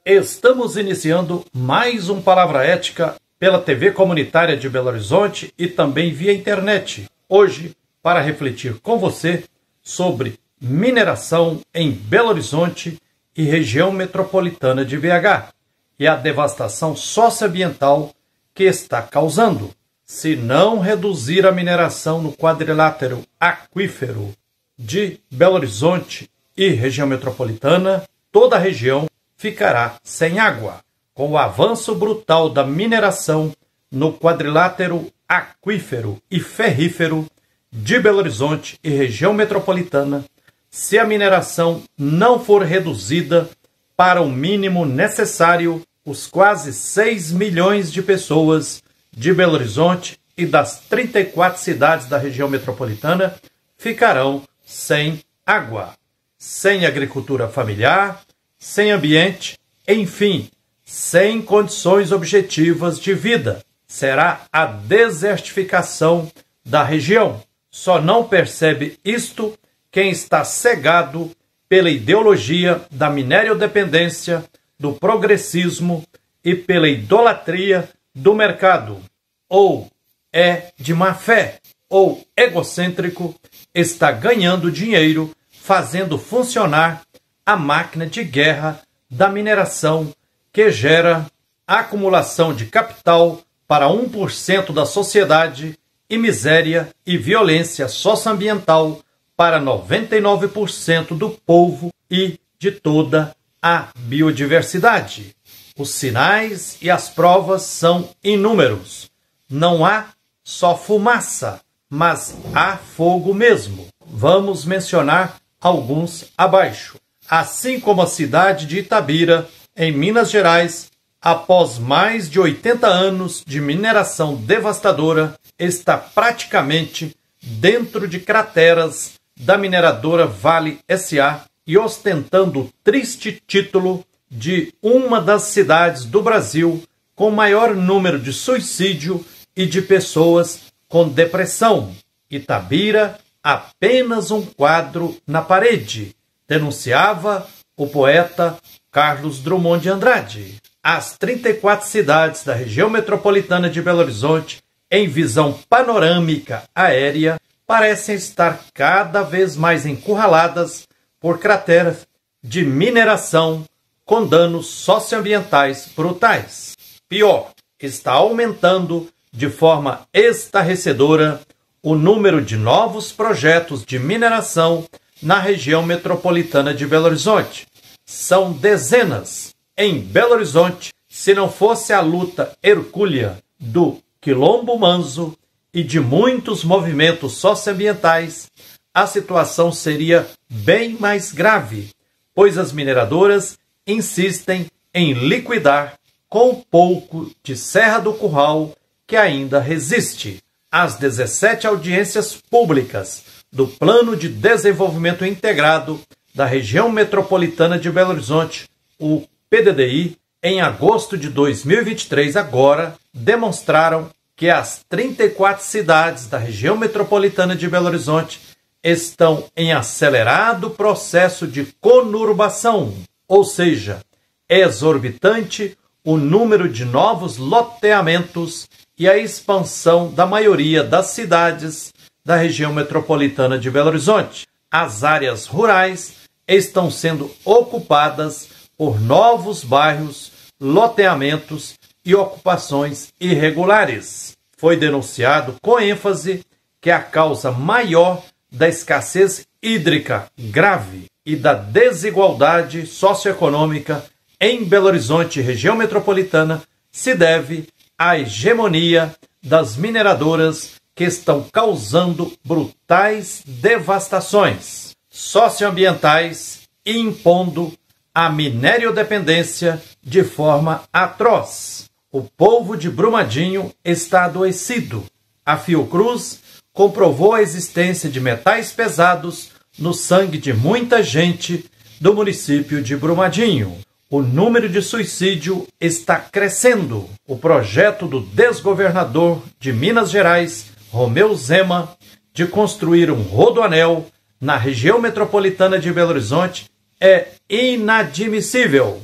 Estamos iniciando mais um Palavra Ética pela TV Comunitária de Belo Horizonte e também via internet. Hoje, para refletir com você sobre mineração em Belo Horizonte e região metropolitana de BH e a devastação socioambiental que está causando. Se não reduzir a mineração no quadrilátero aquífero de Belo Horizonte e região metropolitana, toda a região ficará sem água. Com o avanço brutal da mineração no quadrilátero aquífero e ferrífero de Belo Horizonte e região metropolitana, se a mineração não for reduzida para o mínimo necessário, os quase 6 milhões de pessoas de Belo Horizonte e das 34 cidades da região metropolitana ficarão sem água, sem agricultura familiar, sem ambiente, enfim, sem condições objetivas de vida. Será a desertificação da região. Só não percebe isto quem está cegado pela ideologia da mineriodependência, do progressismo e pela idolatria do mercado. Ou é de má fé, ou egocêntrico, está ganhando dinheiro fazendo funcionar a máquina de guerra da mineração que gera acumulação de capital para 1% da sociedade e miséria e violência socioambiental para 99% do povo e de toda a biodiversidade. Os sinais e as provas são inúmeros. Não há só fumaça, mas há fogo mesmo. Vamos mencionar alguns abaixo. Assim como a cidade de Itabira, em Minas Gerais, após mais de 80 anos de mineração devastadora, está praticamente dentro de crateras da mineradora Vale S.A. e ostentando o triste título de uma das cidades do Brasil com maior número de suicídio e de pessoas com depressão. Itabira, apenas um quadro na parede, denunciava o poeta Carlos Drummond de Andrade. As 34 cidades da região metropolitana de Belo Horizonte, em visão panorâmica aérea, parecem estar cada vez mais encurraladas por crateras de mineração com danos socioambientais brutais. Pior, está aumentando de forma estarrecedora o número de novos projetos de mineração na região metropolitana de Belo Horizonte. São dezenas. Em Belo Horizonte, se não fosse a luta hercúlea do Quilombo Manso e de muitos movimentos socioambientais, a situação seria bem mais grave, pois as mineradoras insistem em liquidar com o pouco de Serra do Curral que ainda resiste. As 17 audiências públicas do Plano de Desenvolvimento Integrado da Região Metropolitana de Belo Horizonte, o PDDI, em agosto de 2023, agora, demonstraram que as 34 cidades da região metropolitana de Belo Horizonte estão em acelerado processo de conurbação, ou seja, é exorbitante o número de novos loteamentos e a expansão da maioria das cidades da região metropolitana de Belo Horizonte. As áreas rurais estão sendo ocupadas por novos bairros, loteamentos e ocupações irregulares. Foi denunciado com ênfase que a causa maior da escassez hídrica grave e da desigualdade socioeconômica em Belo Horizonte e região metropolitana se deve à hegemonia das mineradoras que estão causando brutais devastações socioambientais e impondo a mineriodependência de forma atroz. O povo de Brumadinho está adoecido. A Fiocruz comprovou a existência de metais pesados no sangue de muita gente do município de Brumadinho. O número de suicídio está crescendo. O projeto do desgovernador de Minas Gerais, Romeu Zema, de construir um rodoanel na região metropolitana de Belo Horizonte é inadmissível,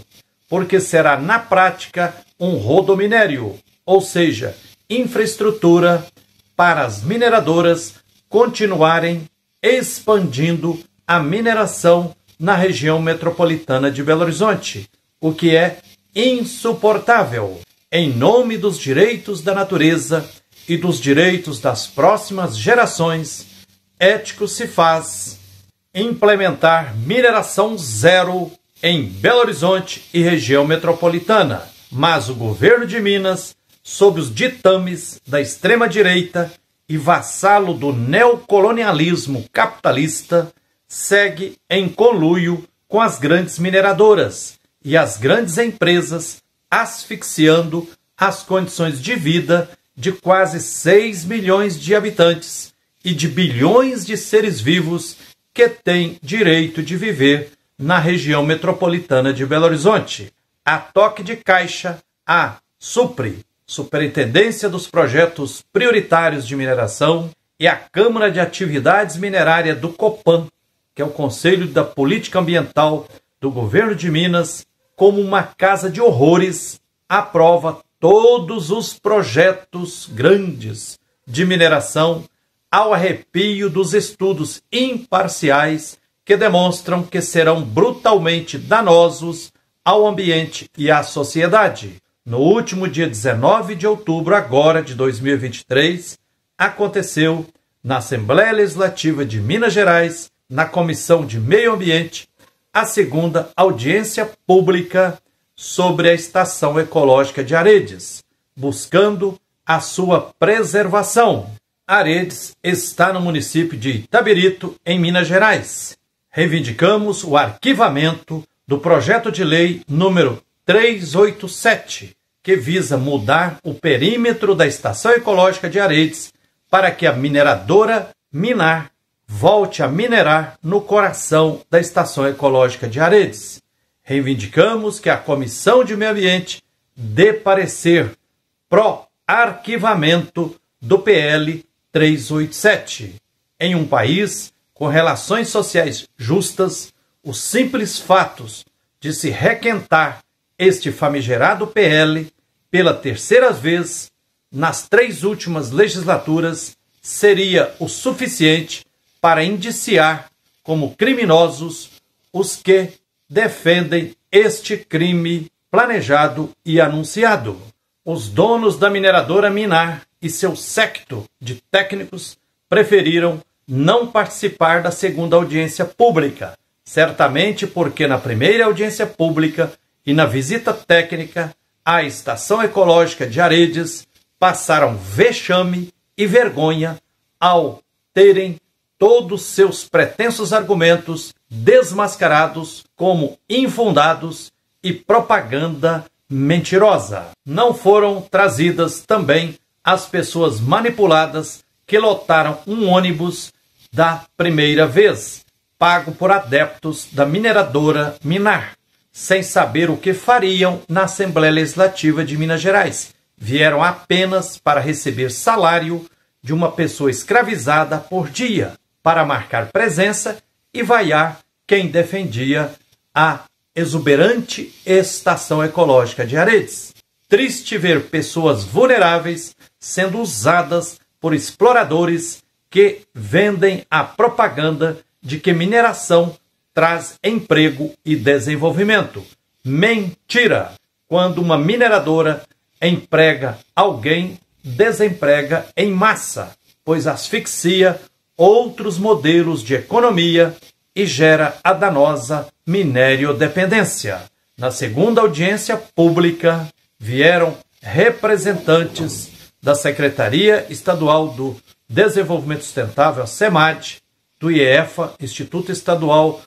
porque será na prática um rodominério, ou seja, infraestrutura para as mineradoras continuarem expandindo a mineração na região metropolitana de Belo Horizonte, o que é insuportável. Em nome dos direitos da natureza e dos direitos das próximas gerações, ético se faz implementar mineração zero em Belo Horizonte e região metropolitana, mas o governo de Minas, sob os ditames da extrema-direita e vassalo do neocolonialismo capitalista, segue em conluio com as grandes mineradoras e as grandes empresas, asfixiando as condições de vida de quase 6 milhões de habitantes e de bilhões de seres vivos que têm direito de viver na região metropolitana de Belo Horizonte. A toque de caixa, a SUPRE, Superintendência dos Projetos Prioritários de Mineração, e a Câmara de Atividades Minerárias do COPAM, que é o Conselho da Política Ambiental do Governo de Minas, como uma casa de horrores, aprova todos os projetos grandes de mineração ao arrepio dos estudos imparciais que demonstram que serão brutalmente danosos ao ambiente e à sociedade. No último dia 19 de outubro agora de 2023, aconteceu na Assembleia Legislativa de Minas Gerais, na Comissão de Meio Ambiente, a segunda audiência pública sobre a Estação Ecológica de Aredes, buscando a sua preservação. Aredes está no município de Itabirito, em Minas Gerais. Reivindicamos o arquivamento do projeto de lei número 387, que visa mudar o perímetro da Estação Ecológica de Aredes para que a mineradora Minar volte a minerar no coração da Estação Ecológica de Aredes. Reivindicamos que a Comissão de Meio Ambiente dê parecer pró-arquivamento do PL 387. Em um país com relações sociais justas, os simples fatos de se requentar este famigerado PL pela terceira vez nas 3 últimas legislaturas seria o suficiente para indiciar como criminosos os que defendem este crime planejado e anunciado. Os donos da mineradora Minar e seu séquito de técnicos preferiram não participar da segunda audiência pública, certamente porque na primeira audiência pública e na visita técnica à Estação Ecológica de Aredes passaram vexame e vergonha ao terem todos seus pretensos argumentos desmascarados como infundados e propaganda mentirosa. Não foram trazidas também as pessoas manipuladas que lotaram um ônibus da primeira vez, pago por adeptos da mineradora Minar, sem saber o que fariam na Assembleia Legislativa de Minas Gerais. Vieram apenas para receber salário de uma pessoa escravizada por dia, para marcar presença e vaiar quem defendia a exuberante Estação Ecológica de Aredes. Triste ver pessoas vulneráveis sendo usadas por exploradores que vendem a propaganda de que mineração traz emprego e desenvolvimento. Mentira! Quando uma mineradora emprega alguém, desemprega em massa, pois asfixia outros modelos de economia e gera a danosa minériodependência. Na segunda audiência pública, vieram representantes da Secretaria Estadual do Desenvolvimento Sustentável, a SEMAD, do IEFA, Instituto Estadual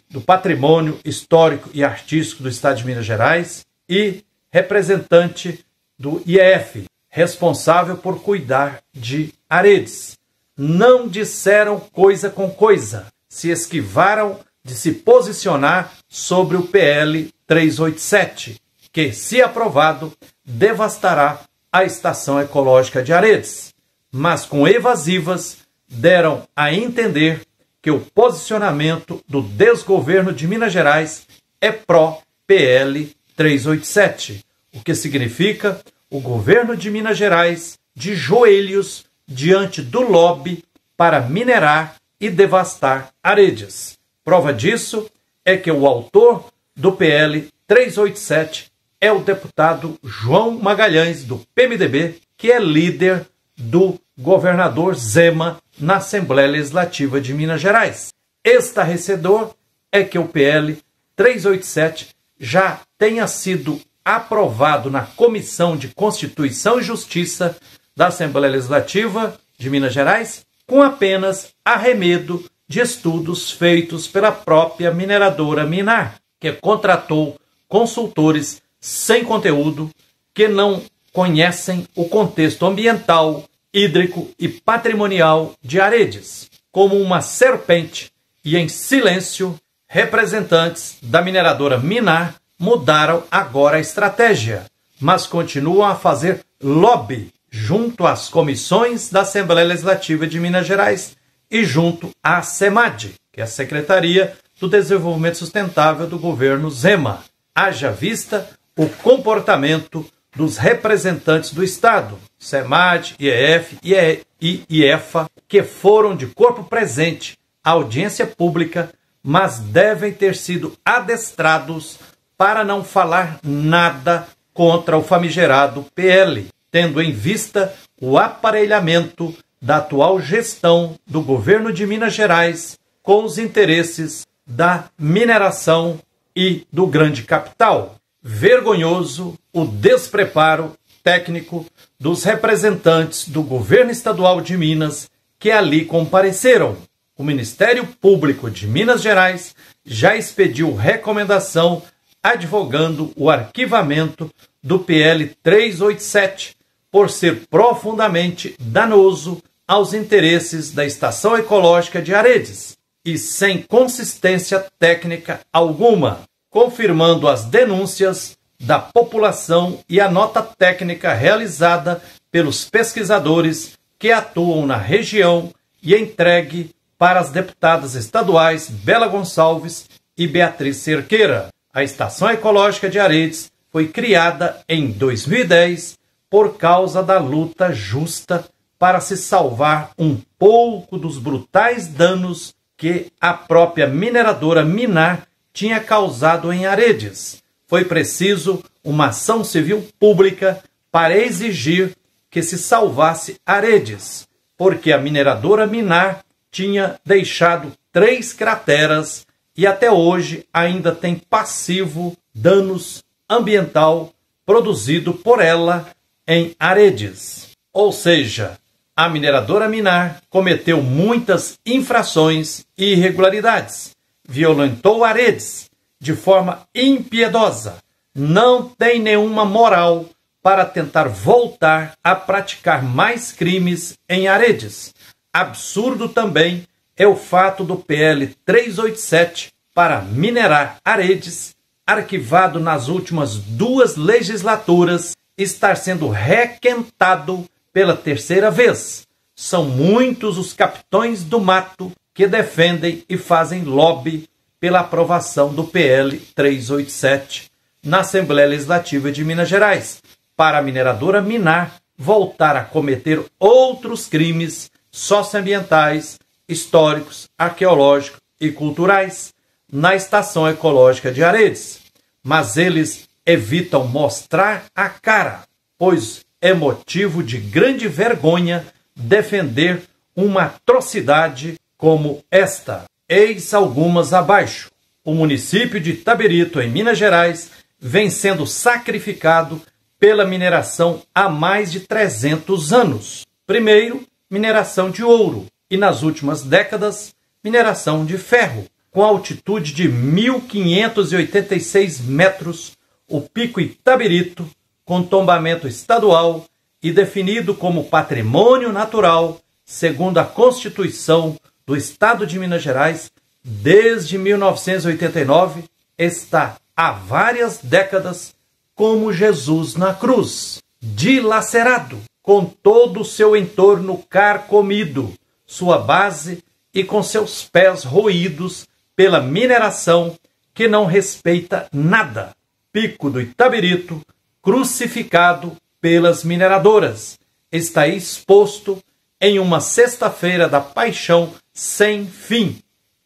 do Patrimônio Histórico e Artístico do Estado de Minas Gerais, e representante do IEF, responsável por cuidar de Aredes. Não disseram coisa com coisa, se esquivaram de se posicionar sobre o PL 387, que, se aprovado, devastará a Estação Ecológica de Aredes. Mas com evasivas, deram a entender que o posicionamento do desgoverno de Minas Gerais é pró-PL 387, o que significa o governo de Minas Gerais de joelhos diante do lobby para minerar e devastar Aredes. Prova disso é que o autor do PL 387 é o deputado João Magalhães, do PMDB, que é líder do governador Zema na Assembleia Legislativa de Minas Gerais. Estarrecedor é que o PL 387 já tenha sido aprovado na Comissão de Constituição e Justiça da Assembleia Legislativa de Minas Gerais, com apenas arremedo de estudos feitos pela própria mineradora Minar, que contratou consultores sem conteúdo, que não conhecem o contexto ambiental, hídrico e patrimonial de Aredes. Como uma serpente e em silêncio, representantes da mineradora Minar mudaram agora a estratégia, mas continuam a fazer lobby junto às comissões da Assembleia Legislativa de Minas Gerais e junto à SEMAD, que é a Secretaria do Desenvolvimento Sustentável do governo Zema. Haja vista o comportamento dos representantes do Estado, SEMAD, IEF e IEFA, que foram de corpo presente à audiência pública, mas devem ter sido adestrados para não falar nada contra o famigerado PL, tendo em vista o aparelhamento da atual gestão do governo de Minas Gerais com os interesses da mineração e do grande capital. Vergonhoso o despreparo técnico dos representantes do governo estadual de Minas que ali compareceram. O Ministério Público de Minas Gerais já expediu recomendação advogando o arquivamento do PL 387 por ser profundamente danoso aos interesses da Estação Ecológica de Aredes e sem consistência técnica alguma, confirmando as denúncias da população e a nota técnica realizada pelos pesquisadores que atuam na região e entregue para as deputadas estaduais Bela Gonçalves e Beatriz Cerqueira. A Estação Ecológica de Aredes foi criada em 2010 por causa da luta justa para se salvar um pouco dos brutais danos que a própria mineradora Minar tinha causado em Aredes. Foi preciso uma ação civil pública para exigir que se salvasse Aredes, porque a mineradora Minar tinha deixado 3 crateras e até hoje ainda tem passivo danos ambiental produzido por ela em Aredes. Ou seja, a mineradora Minar cometeu muitas infrações e irregularidades, violentou Aredes de forma impiedosa, não tem nenhuma moral para tentar voltar a praticar mais crimes em Aredes. Absurdo também é o fato do PL 387 para minerar Aredes, arquivado nas últimas 2 legislaturas, estar sendo requentado pela 3ª vez. São muitos os capitões do mato que defendem e fazem lobby pela aprovação do PL 387 na Assembleia Legislativa de Minas Gerais, para a mineradora Minar voltar a cometer outros crimes socioambientais, históricos, arqueológicos e culturais na Estação Ecológica de Aredes. Mas eles evitam mostrar a cara, pois é motivo de grande vergonha defender uma atrocidade como esta. Eis algumas abaixo. O município de Itabirito, em Minas Gerais, vem sendo sacrificado pela mineração há mais de 300 anos. Primeiro, mineração de ouro e, nas últimas décadas, mineração de ferro. Com altitude de 1.586 metros, o Pico Itabirito, com tombamento estadual e definido como patrimônio natural, segundo a Constituição do Estado de Minas Gerais, desde 1989, está há várias décadas como Jesus na cruz, dilacerado, com todo o seu entorno carcomido, sua base e com seus pés roídos pela mineração que não respeita nada, Pico do Itabirito, crucificado pelas mineradoras. Está exposto em uma sexta-feira da paixão sem fim,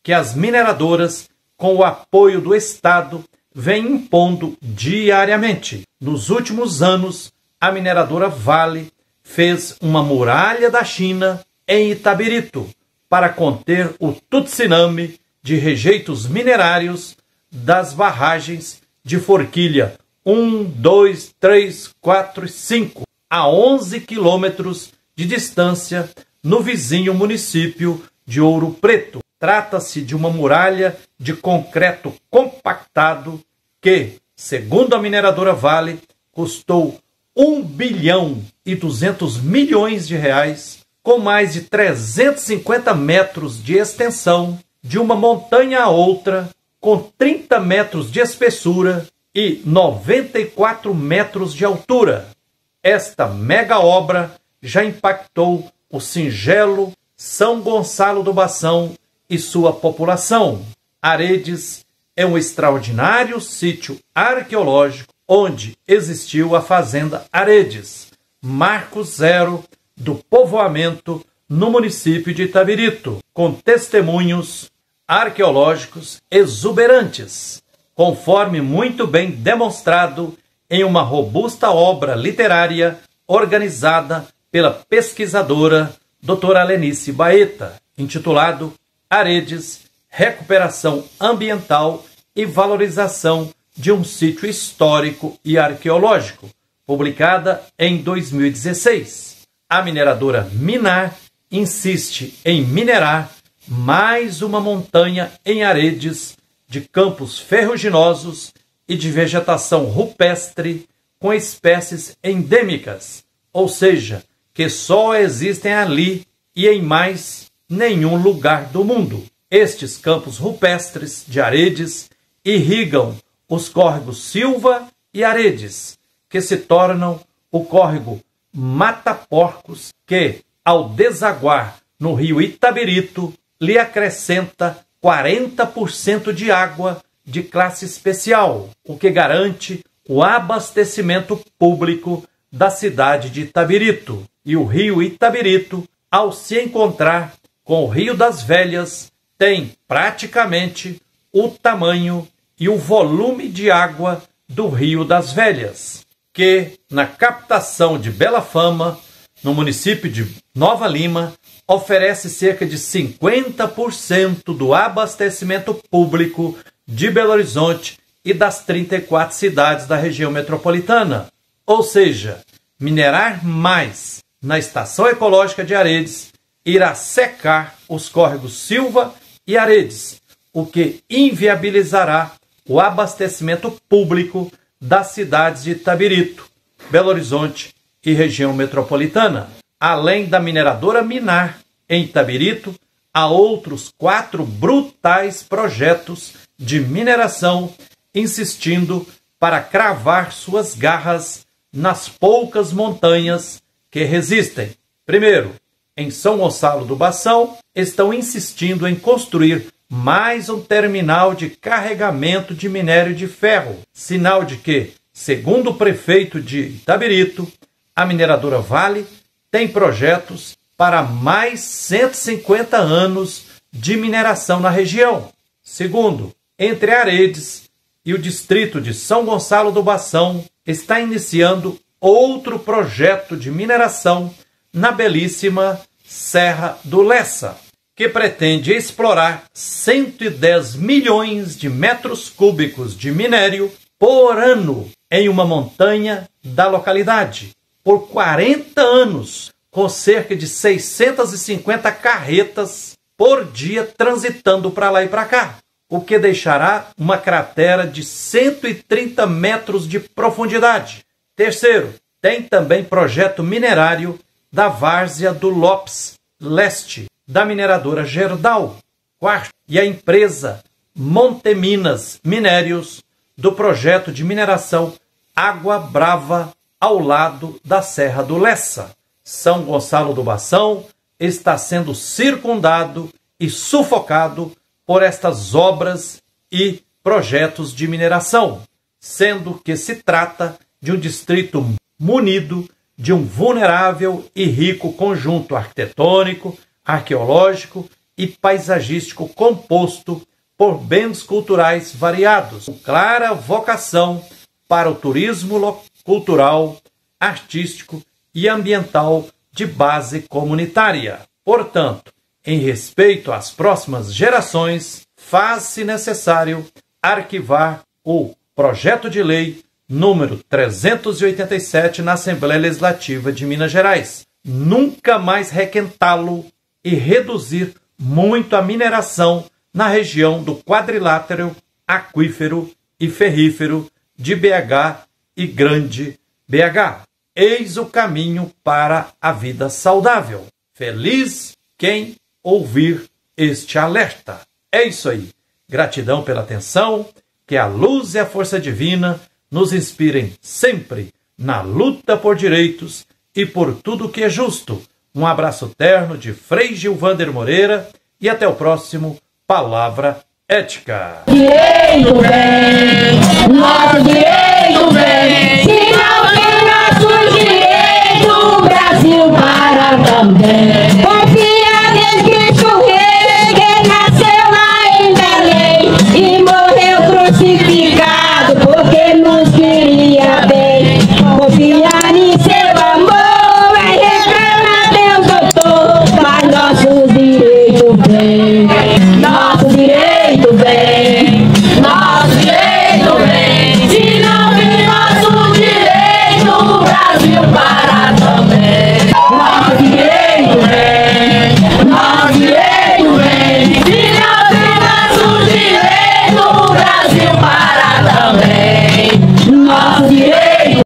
que as mineradoras, com o apoio do Estado, vêm impondo diariamente. Nos últimos anos, a mineradora Vale fez uma muralha da China em Itabirito para conter o tsunami de rejeitos minerários das barragens de Forquilha 1, 2, 3, 4 e 5, a 11 quilômetros de distância, no vizinho município de Ouro Preto. Trata-se de uma muralha de concreto compactado que, segundo a mineradora Vale, custou 1 bilhão e 200 milhões de reais, com mais de 350 metros de extensão, de uma montanha a outra, com 30 metros de espessura e 94 metros de altura. Esta mega obra já impactou o singelo São Gonçalo do Bação e sua população. Aredes é um extraordinário sítio arqueológico onde existiu a Fazenda Aredes, marco zero do povoamento no município de Itabirito, com testemunhos arqueológicos exuberantes, conforme muito bem demonstrado em uma robusta obra literária organizada pela pesquisadora doutora Lenice Baeta, intitulado Aredes, Recuperação Ambiental e Valorização de um Sítio Histórico e Arqueológico, publicada em 2016. A mineradora Minar insiste em minerar mais uma montanha em Aredes de campos ferruginosos e de vegetação rupestre com espécies endêmicas, ou seja, que só existem ali e em mais nenhum lugar do mundo. Estes campos rupestres de Aredes irrigam os córregos Silva e Aredes, que se tornam o córrego Mata-Porcos, que, ao desaguar no rio Itabirito, lhe acrescenta 40% de água de classe especial, o que garante o abastecimento público da cidade de Itabirito. E o rio Itabirito, ao se encontrar com o Rio das Velhas, tem praticamente o tamanho e o volume de água do Rio das Velhas, que, na captação de Bela Fama, no município de Nova Lima, oferece cerca de 50% do abastecimento público de Belo Horizonte e das 34 cidades da região metropolitana. Ou seja, minerar mais na Estação Ecológica de Aredes irá secar os córregos Silva e Aredes, o que inviabilizará o abastecimento público das cidades de Itabirito, Belo Horizonte e região metropolitana. Além da mineradora Minar em Itabirito, há outros 4 brutais projetos de mineração insistindo para cravar suas garras nas poucas montanhas que resistem. Primeiro, em São Gonçalo do Bação, estão insistindo em construir mais um terminal de carregamento de minério de ferro, sinal de que, segundo o prefeito de Itabirito, a mineradora Vale tem projetos para mais 150 anos de mineração na região. Segundo, entre Aredes e o distrito de São Gonçalo do Bação, está iniciando outro projeto de mineração na belíssima Serra do Lessa, que pretende explorar 110 milhões de metros cúbicos de minério por ano em uma montanha da localidade, por 40 anos, com cerca de 650 carretas por dia transitando para lá e para cá, o que deixará uma cratera de 130 metros de profundidade. Terceiro, tem também projeto minerário da várzea do Lopes Leste, da mineradora Gerdau. Quarto, e a empresa Monteminas Minérios, do projeto de mineração Água Brava, ao lado da Serra do Lessa. São Gonçalo do Bação está sendo circundado e sufocado por estas obras e projetos de mineração. sendo que se trata de um distrito munido de um vulnerável e rico conjunto arquitetônico, arqueológico e paisagístico composto por bens culturais variados, com clara vocação para o turismo cultural, artístico e ambiental de base comunitária. Portanto, em respeito às próximas gerações, faz-se necessário arquivar o projeto de lei número 387 na Assembleia Legislativa de Minas Gerais, nunca mais requentá-lo e reduzir muito a mineração na região do quadrilátero aquífero e ferrífero de BH e Grande BH. Eis o caminho para a vida saudável. Feliz quem ouvir este alerta. É isso aí. Gratidão pela atenção, que a luz e a força divina nos inspirem sempre na luta por direitos e por tudo que é justo. Um abraço terno de Frei Gilvander Moreira e até o próximo Palavra Ética. Direito bem, nosso direito.